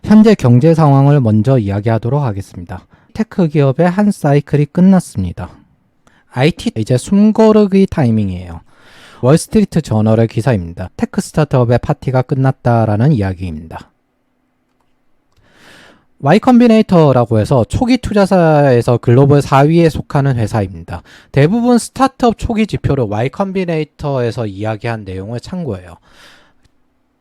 현재 경제 상황을 먼저 이야기하도록 하겠습니다. 테크 기업의 한 사이클이 끝났습니다. IT 이제 숨고르기 타이밍이에요. 월스트리트 저널의 기사입니다. 테크 스타트업의 파티가 끝났다라는 이야기입니다. Y컴비네이터라고 해서 초기 투자사에서 글로벌 4위에 속하는 회사입니다. 대부분 스타트업 초기 지표를 Y컴비네이터에서 이야기한 내용을 참고해요.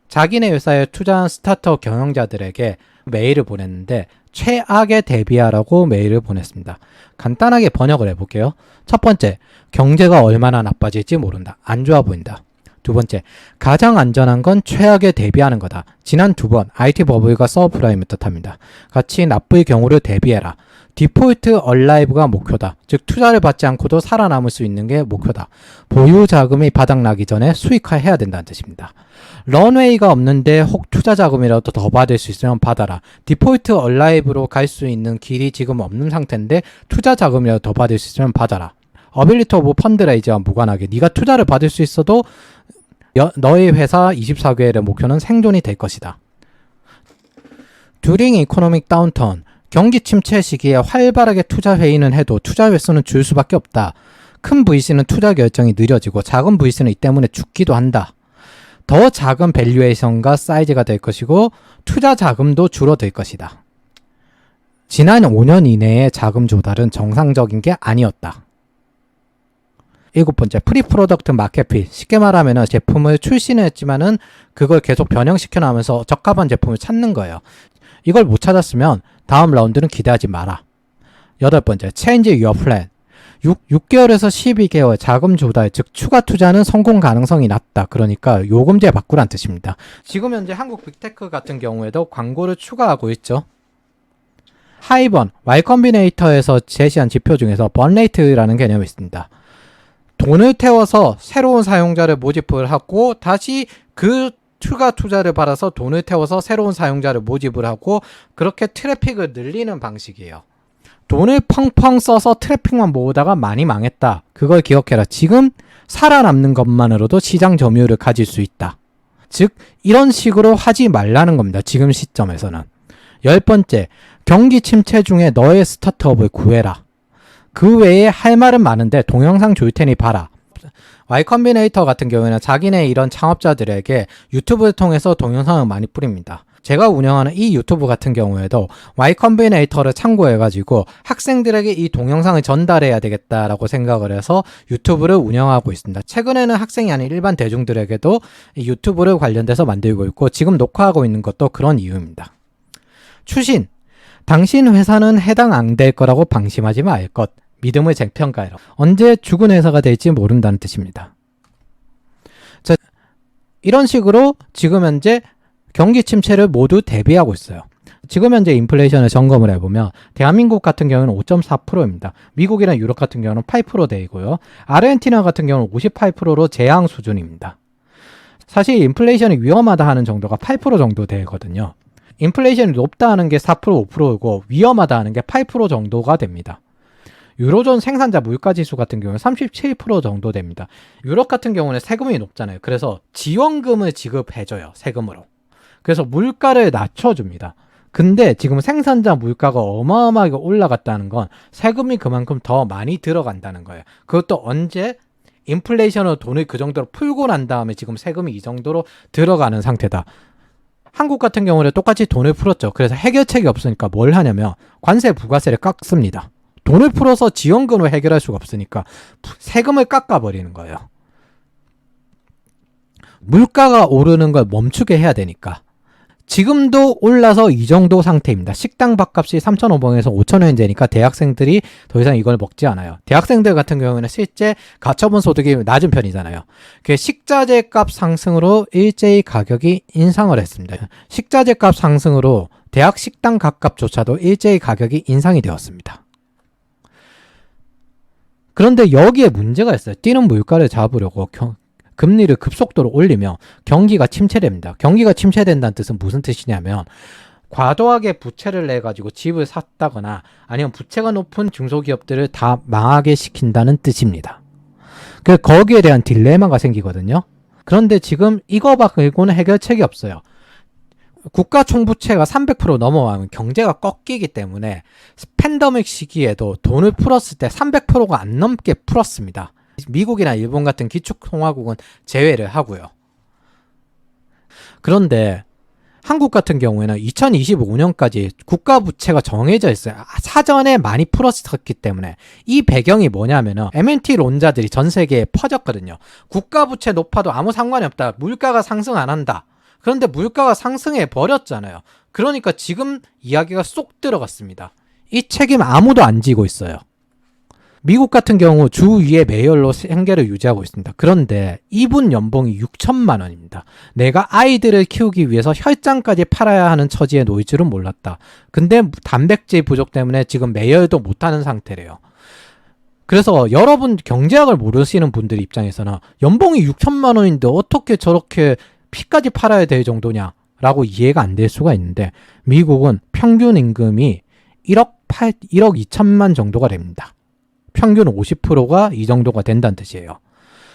자기네 회사에 투자한 스타트업 경영자들에게 메일을 보냈는데 최악에 대비하라고 메일을 보냈습니다. 간단하게 번역을 해볼게요. 첫 번째, 경제가 얼마나 나빠질지 모른다. 안 좋아 보인다. 두 번째, 가장 안전한 건 최악에 대비하는 거다. 지난 두 번 IT 버블과 서브프라임을 뜻합니다. 같이 나쁠 경우를 대비해라. 디폴트 얼라이브가 목표다. 즉 투자를 받지 않고도 살아남을 수 있는 게 목표다. 보유 자금이 바닥나기 전에 수익화해야 된다는 뜻입니다. 런웨이가 없는데 혹 투자 자금이라도 더 받을 수 있으면 받아라. 디폴트 얼라이브로 갈 수 있는 길이 지금 없는 상태인데 투자 자금이라도 더 받을 수 있으면 받아라. 어빌리티 오브 펀드레이즈와 무관하게 네가 투자를 받을 수 있어도 너의 회사 24개월의 목표는 생존이 될 것이다. During economic downturn, 경기 침체 시기에 활발하게 투자 회의는 해도 투자 횟수는 줄 수밖에 없다. 큰 VC는 투자 결정이 느려지고 작은 VC는 이 때문에 죽기도 한다. 더 작은 밸류에이션과 사이즈가 될 것이고 투자 자금도 줄어들 것이다. 지난 5년 이내의 자금 조달은 정상적인 게 아니었다. 일곱 번째, 프리 프로덕트 마켓핏. 쉽게 말하면 제품을 출시는 했지만은 그걸 계속 변형시켜 나가면서 적합한 제품을 찾는 거예요. 이걸 못 찾았으면 다음 라운드는 기대하지 마라. 여덟 번째, change your plan. 6개월에서 12개월 자금 조달, 즉 추가 투자는 성공 가능성이 낮다. 그러니까 요금제 바꾸란 뜻입니다. 지금 현재 한국 빅테크 같은 경우에도 광고를 추가하고 있죠. 하이번, Y컴비네이터에서 제시한 지표 중에서 번레이트라는 개념이 있습니다. 돈을 태워서 새로운 사용자를 모집을 하고 다시 그 추가 투자를 받아서 돈을 태워서 새로운 사용자를 모집을 하고 그렇게 트래픽을 늘리는 방식이에요. 돈을 펑펑 써서 트래픽만 모으다가 많이 망했다. 그걸 기억해라. 지금 살아남는 것만으로도 시장 점유율을 가질 수 있다. 즉 이런 식으로 하지 말라는 겁니다. 지금 시점에서는. 열 번째, 경기 침체 중에 너의 스타트업을 구해라. 그 외에 할 말은 많은데 동영상 줄 테니 봐라. Y컴비네이터 같은 경우에는 자기네 이런 창업자들에게 유튜브를 통해서 동영상을 많이 뿌립니다. 제가 운영하는 이 유튜브 같은 경우에도 Y컴비네이터를 참고해가지고 학생들에게 이 동영상을 전달해야 되겠다라고 생각을 해서 유튜브를 운영하고 있습니다. 최근에는 학생이 아닌 일반 대중들에게도 이 유튜브를 관련돼서 만들고 있고 지금 녹화하고 있는 것도 그런 이유입니다. 추신. 당신 회사는 해당 안 될 거라고 방심하지 말 것. 믿음을 재평가해라. 언제 죽은 회사가 될지 모른다는 뜻입니다. 자, 이런 식으로 지금 현재 경기 침체를 모두 대비하고 있어요. 지금 현재 인플레이션을 점검을 해보면 대한민국 같은 경우는 5.4%입니다. 미국이나 유럽 같은 경우는 8%대이고요. 아르헨티나 같은 경우는 58%로 재앙 수준입니다. 사실 인플레이션이 위험하다 하는 정도가 8% 정도 되거든요. 인플레이션이 높다 하는 게 4%, 5%이고 위험하다 하는 게 8% 정도가 됩니다. 유로존 생산자 물가지수 같은 경우는 37% 정도 됩니다. 유럽 같은 경우는 세금이 높잖아요. 그래서 지원금을 지급해줘요. 세금으로. 그래서 물가를 낮춰줍니다. 근데 지금 생산자 물가가 어마어마하게 올라갔다는 건 세금이 그만큼 더 많이 들어간다는 거예요. 그것도 언제? 인플레이션으로 돈을 그 정도로 풀고 난 다음에 지금 세금이 이 정도로 들어가는 상태다. 한국 같은 경우는 똑같이 돈을 풀었죠. 그래서 해결책이 없으니까 뭘 하냐면 관세 부가세를 깎습니다. 돈을 풀어서 지원금으로 해결할 수가 없으니까 세금을 깎아버리는 거예요. 물가가 오르는 걸 멈추게 해야 되니까. 지금도 올라서 이 정도 상태입니다. 식당 밥값이 3,500원에서 5,000원이니까 대학생들이 더 이상 이걸 먹지 않아요. 대학생들 같은 경우에는 실제 가처분 소득이 낮은 편이잖아요. 식자재 값 상승으로 일제히 가격이 인상을 했습니다. 식자재 값 상승으로 대학 식당 값조차도 일제히 가격이 인상이 되었습니다. 그런데 여기에 문제가 있어요. 뛰는 물가를 잡으려고 금리를 급속도로 올리면 경기가 침체됩니다. 경기가 침체된다는 뜻은 무슨 뜻이냐면 과도하게 부채를 내가지고 집을 샀다거나 아니면 부채가 높은 중소기업들을 다 망하게 시킨다는 뜻입니다. 그래서 거기에 대한 딜레마가 생기거든요. 그런데 지금 이거 말고는 해결책이 없어요. 국가 총부채가 300% 넘어가면 경제가 꺾이기 때문에 팬데믹 시기에도 돈을 풀었을 때 300%가 안 넘게 풀었습니다. 미국이나 일본 같은 기축통화국은 제외를 하고요. 그런데 한국 같은 경우에는 2025년까지 국가 부채가 정해져 있어요. 사전에 많이 풀었었기 때문에. 이 배경이 뭐냐면은 MMT 론자들이 전 세계에 퍼졌거든요. 국가 부채 높아도 아무 상관이 없다. 물가가 상승 안 한다. 그런데 물가가 상승해 버렸잖아요. 그러니까 지금 이야기가 쏙 들어갔습니다. 이 책임 아무도 안 지고 있어요. 미국 같은 경우 주 2의 매열로 생계를 유지하고 있습니다. 그런데 이분 연봉이 6천만 원입니다. 내가 아이들을 키우기 위해서 혈장까지 팔아야 하는 처지에 놓일 줄은 몰랐다. 근데 단백질 부족 때문에 지금 매열도 못하는 상태래요. 그래서 여러분 경제학을 모르시는 분들 입장에서는 연봉이 6천만 원인데 어떻게 저렇게 피까지 팔아야 될 정도냐 라고 이해가 안 될 수가 있는데 미국은 평균 임금이 1억 2천만 정도가 됩니다. 평균 50%가 이 정도가 된다는 뜻이에요.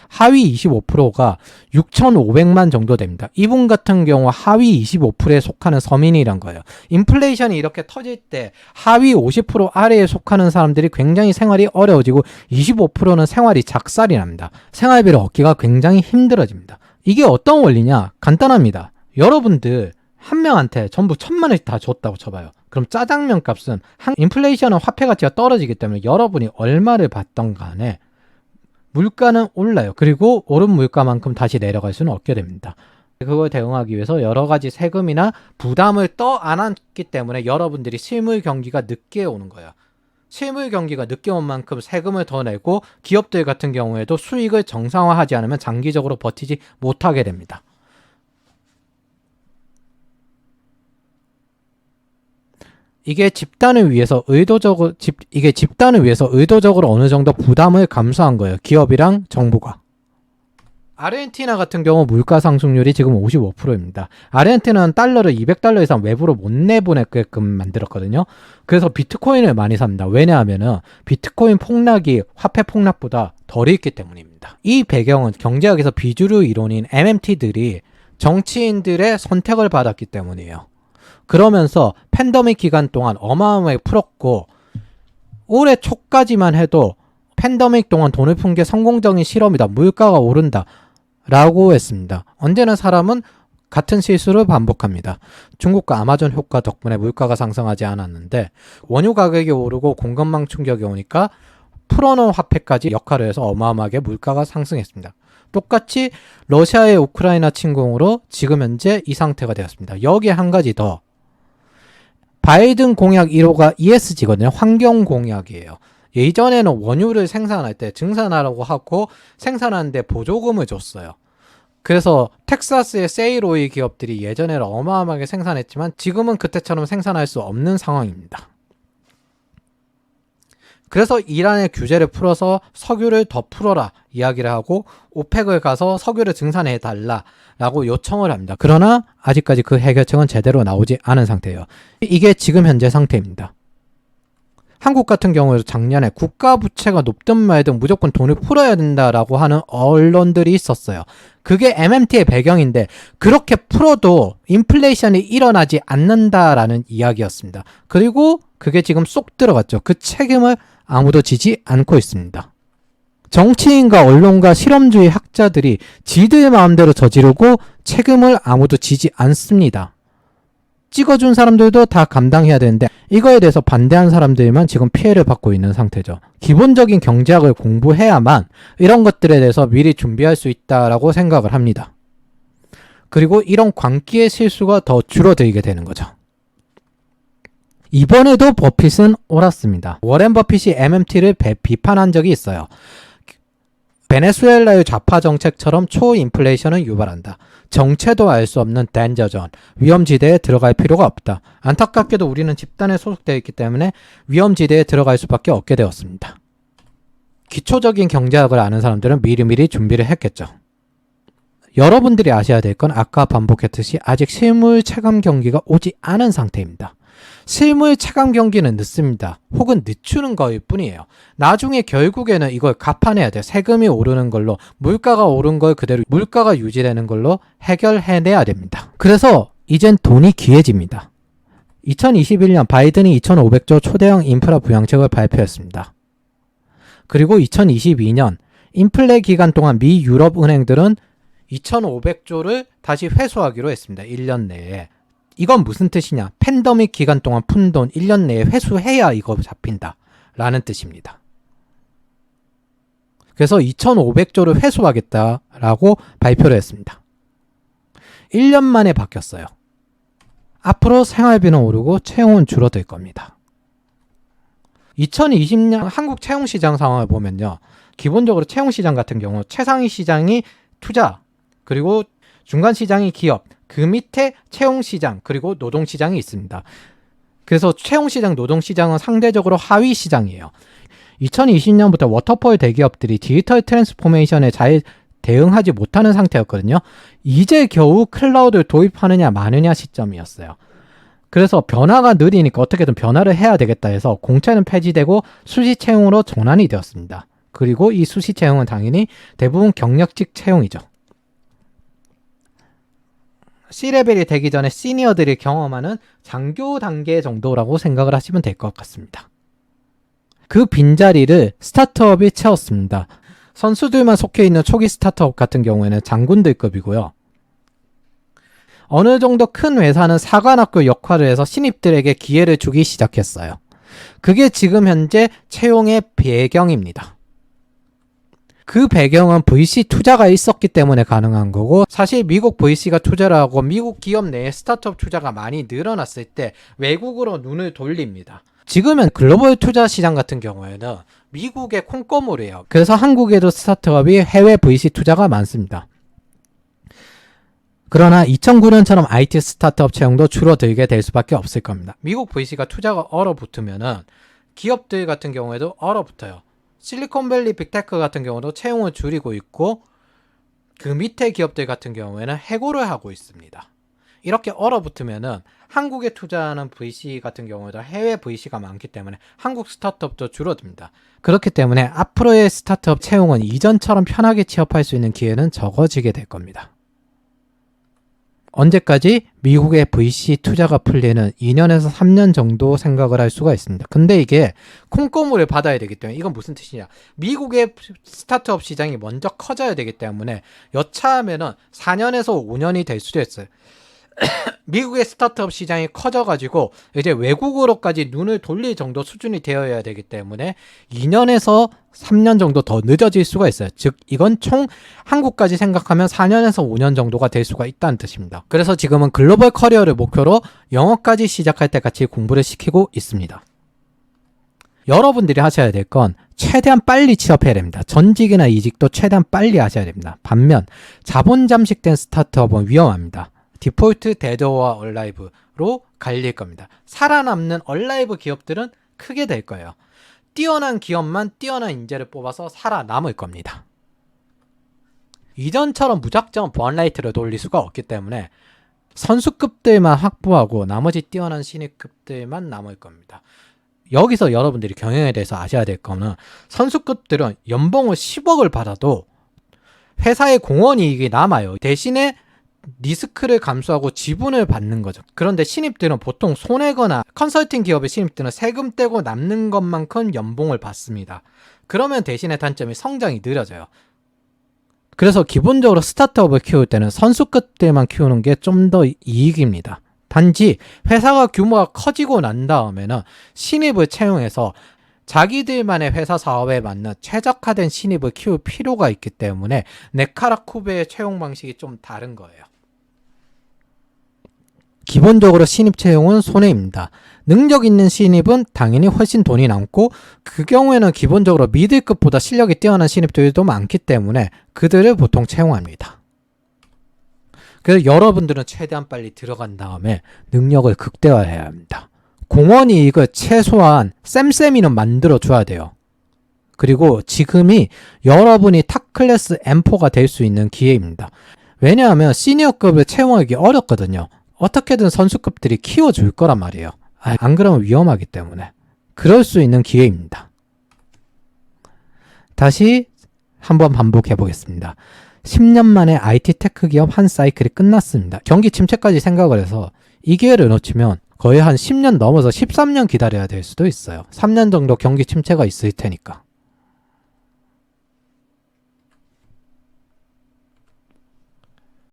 하위 25%가 6,500만 정도 됩니다. 이분 같은 경우 하위 25%에 속하는 서민이란 거예요. 인플레이션이 이렇게 터질 때 하위 50% 아래에 속하는 사람들이 굉장히 생활이 어려워지고 25%는 생활이 작살이 납니다. 생활비를 얻기가 굉장히 힘들어집니다. 이게 어떤 원리냐? 간단합니다. 여러분들 한 명한테 전부 1,000만 원씩 다 줬다고 쳐봐요. 그럼 짜장면 값은 인플레이션은 화폐 가치가 떨어지기 때문에 여러분이 얼마를 받던 간에 물가는 올라요. 그리고 오른 물가만큼 다시 내려갈 수는 없게 됩니다. 그걸 대응하기 위해서 여러 가지 세금이나 부담을 떠안았기 때문에 여러분들이 실물 경기가 늦게 오는 거예요. 실물 경기가 늦게 온 만큼 세금을 더 내고 기업들 같은 경우에도 수익을 정상화하지 않으면 장기적으로 버티지 못하게 됩니다. 이게 집단을 위해서 의도적으로 어느 정도 부담을 감수한 거예요. 기업이랑 정부가. 아르헨티나 같은 경우 물가 상승률이 지금 55%입니다. 아르헨티나는 달러를 200달러 이상 외부로 못 내보내게끔 만들었거든요. 그래서 비트코인을 많이 삽니다. 왜냐하면은 비트코인 폭락이 화폐 폭락보다 덜 있기 때문입니다. 이 배경은 경제학에서 비주류 이론인 MMT들이 정치인들의 선택을 받았기 때문이에요. 그러면서 팬데믹 기간 동안 어마어마하게 풀었고 올해 초까지만 해도 팬데믹 동안 돈을 푼 게 성공적인 실험이다. 물가가 오른다. 라고 했습니다. 언제나 사람은 같은 실수를 반복합니다. 중국과 아마존 효과 덕분에 물가가 상승하지 않았는데 원유 가격이 오르고 공급망 충격이 오니까 풀어놓은 화폐까지 역할을 해서 어마어마하게 물가가 상승했습니다. 똑같이 러시아의 우크라이나 침공으로 지금 현재 이 상태가 되었습니다. 여기에 한 가지 더. 바이든 공약 1호가 ESG거든요. 환경 공약이에요. 예전에는 원유를 생산할 때 증산하라고 하고 생산하는데 보조금을 줬어요. 그래서 텍사스의 세일오일 기업들이 예전에는 어마어마하게 생산했지만 지금은 그때처럼 생산할 수 없는 상황입니다. 그래서 이란의 규제를 풀어서 석유를 더 풀어라 이야기를 하고 오펙을 가서 석유를 증산해 달라 라고 요청을 합니다. 그러나 아직까지 그 해결책은 제대로 나오지 않은 상태예요. 이게 지금 현재 상태입니다. 한국 같은 경우에도 작년에 국가 부채가 높든 말든 무조건 돈을 풀어야 된다라고 하는 언론들이 있었어요. 그게 MMT의 배경인데 그렇게 풀어도 인플레이션이 일어나지 않는다라는 이야기였습니다. 그리고 그게 지금 쏙 들어갔죠. 그 책임을 아무도 지지 않고 있습니다. 정치인과 언론과 실험주의 학자들이 지들 마음대로 저지르고 책임을 아무도 지지 않습니다. 찍어준 사람들도 다 감당해야 되는데 이거에 대해서 반대한 사람들만 지금 피해를 받고 있는 상태죠. 기본적인 경제학을 공부해야만 이런 것들에 대해서 미리 준비할 수 있다라고 생각을 합니다. 그리고 이런 광기의 실수가 더 줄어들게 되는 거죠. 이번에도 버핏은 옳았습니다. 워렌 버핏이 MMT를 비판한 적이 있어요. 베네수엘라의 좌파 정책처럼 초인플레이션은 유발한다. 정체도 알 수 없는 댄저존, 위험지대에 들어갈 필요가 없다. 안타깝게도 우리는 집단에 소속되어 있기 때문에 위험지대에 들어갈 수밖에 없게 되었습니다. 기초적인 경제학을 아는 사람들은 미리미리 준비를 했겠죠. 여러분들이 아셔야 될 건 아까 반복했듯이 아직 실물 체감 경기가 오지 않은 상태입니다. 실물 체감 경기는 늦습니다. 혹은 늦추는 거일 뿐이에요. 나중에 결국에는 이걸 갚아내야 돼요. 세금이 오르는 걸로, 물가가 오른 걸 그대로 물가가 유지되는 걸로 해결해내야 됩니다. 그래서 이젠 돈이 귀해집니다. 2021년 바이든이 2,500조 초대형 인프라 부양책을 발표했습니다. 그리고 2022년 인플레 기간 동안 미 유럽 은행들은 2,500조를 다시 회수하기로 했습니다. 1년 내에. 이건 무슨 뜻이냐? 팬데믹 기간 동안 푼 돈 1년 내에 회수해야 이거 잡힌다 라는 뜻입니다. 그래서 2,500조를 회수하겠다라고 발표를 했습니다. 1년 만에 바뀌었어요. 앞으로 생활비는 오르고 채용은 줄어들 겁니다. 2020년 한국 채용시장 상황을 보면요. 기본적으로 채용시장 같은 경우 최상위 시장이 투자, 그리고 중간 시장이 기업, 그 밑에 채용시장, 그리고 노동시장이 있습니다. 그래서 채용시장, 노동시장은 상대적으로 하위 시장이에요. 2020년부터 워터폴 대기업들이 디지털 트랜스포메이션에 잘 대응하지 못하는 상태였거든요. 이제 겨우 클라우드를 도입하느냐 마느냐 시점이었어요. 그래서 변화가 느리니까 어떻게든 변화를 해야 되겠다 해서 공채는 폐지되고 수시 채용으로 전환이 되었습니다. 그리고 이 수시 채용은 당연히 대부분 경력직 채용이죠. C레벨이 되기 전에 시니어들이 경험하는 장교 단계 정도라고 생각을 하시면 될 것 같습니다. 그 빈자리를 스타트업이 채웠습니다. 선수들만 속해 있는 초기 스타트업 같은 경우에는 장군들급이고요. 어느 정도 큰 회사는 사관학교 역할을 해서 신입들에게 기회를 주기 시작했어요. 그게 지금 현재 채용의 배경입니다. 그 배경은 VC 투자가 있었기 때문에 가능한 거고, 사실 미국 VC가 투자를 하고 미국 기업 내에 스타트업 투자가 많이 늘어났을 때 외국으로 눈을 돌립니다. 지금은 글로벌 투자 시장 같은 경우에는 미국의 콩고물이에요. 그래서 한국에도 스타트업이 해외 VC 투자가 많습니다. 그러나 2009년처럼 IT 스타트업 채용도 줄어들게 될 수밖에 없을 겁니다. 미국 VC가 투자가 얼어붙으면은 기업들 같은 경우에도 얼어붙어요. 실리콘밸리 빅테크 같은 경우도 채용을 줄이고 있고, 그 밑에 기업들 같은 경우에는 해고를 하고 있습니다. 이렇게 얼어붙으면은 한국에 투자하는 VC 같은 경우에도 해외 VC가 많기 때문에 한국 스타트업도 줄어듭니다. 그렇기 때문에 앞으로의 스타트업 채용은 이전처럼 편하게 취업할 수 있는 기회는 적어지게 될 겁니다. 언제까지? 미국의 VC 투자가 풀리는 2년에서 3년 정도 생각을 할 수가 있습니다. 근데 이게 콩고물을 받아야 되기 때문에, 이건 무슨 뜻이냐? 미국의 스타트업 시장이 먼저 커져야 되기 때문에 여차하면은 4년에서 5년이 될 수도 있어요. 미국의 스타트업 시장이 커져가지고 이제 외국으로까지 눈을 돌릴 정도 수준이 되어야 되기 때문에 2년에서 3년 정도 더 늦어질 수가 있어요. 즉 이건 총 한국까지 생각하면 4년에서 5년 정도가 될 수가 있다는 뜻입니다. 그래서 지금은 글로벌 커리어를 목표로 영어까지 시작할 때 같이 공부를 시키고 있습니다. 여러분들이 하셔야 될 건 최대한 빨리 취업해야 됩니다. 전직이나 이직도 최대한 빨리 하셔야 됩니다. 반면 자본 잠식된 스타트업은 위험합니다. 디폴트 데드 오어 얼라이브로 갈릴 겁니다. 살아남는 얼라이브 기업들은 크게 될 거예요. 뛰어난 기업만 뛰어난 인재를 뽑아서 살아남을 겁니다. 이전처럼 무작정 번라이트를 돌릴 수가 없기 때문에 선수급들만 확보하고 나머지 뛰어난 신입급들만 남을 겁니다. 여기서 여러분들이 경영에 대해서 아셔야 될 거는, 선수급들은 연봉을 10억을 받아도 회사의 공헌이익이 남아요. 대신에 리스크를 감수하고 지분을 받는 거죠. 그런데 신입들은 보통 손해거나, 컨설팅 기업의 신입들은 세금 떼고 남는 것만큼 연봉을 받습니다. 그러면 대신에 단점이 성장이 느려져요. 그래서 기본적으로 스타트업을 키울 때는 선수급들만 키우는 게 좀 더 이익입니다. 단지 회사가 규모가 커지고 난 다음에는 신입을 채용해서 자기들만의 회사 사업에 맞는 최적화된 신입을 키울 필요가 있기 때문에 네카라쿠베의 채용 방식이 좀 다른 거예요. 기본적으로 신입 채용은 손해입니다. 능력 있는 신입은 당연히 훨씬 돈이 남고, 그 경우에는 기본적으로 미들급보다 실력이 뛰어난 신입들도 많기 때문에 그들을 보통 채용합니다. 그래서 여러분들은 최대한 빨리 들어간 다음에 능력을 극대화해야 합니다. 공헌이익을 최소한 쌤쌤이는 만들어줘야 돼요. 그리고 지금이 여러분이 탑클래스 M4가 될 수 있는 기회입니다. 왜냐하면 시니어급을 채용하기 어렵거든요. 어떻게든 선수급들이 키워줄 거란 말이에요. 안 그러면 위험하기 때문에. 그럴 수 있는 기회입니다. 다시 한번 반복해 보겠습니다. 10년 만에 IT 테크 기업 한 사이클이 끝났습니다. 경기 침체까지 생각을 해서 이 기회를 놓치면 거의 한 10년 넘어서 13년 기다려야 될 수도 있어요. 3년 정도 경기 침체가 있을 테니까.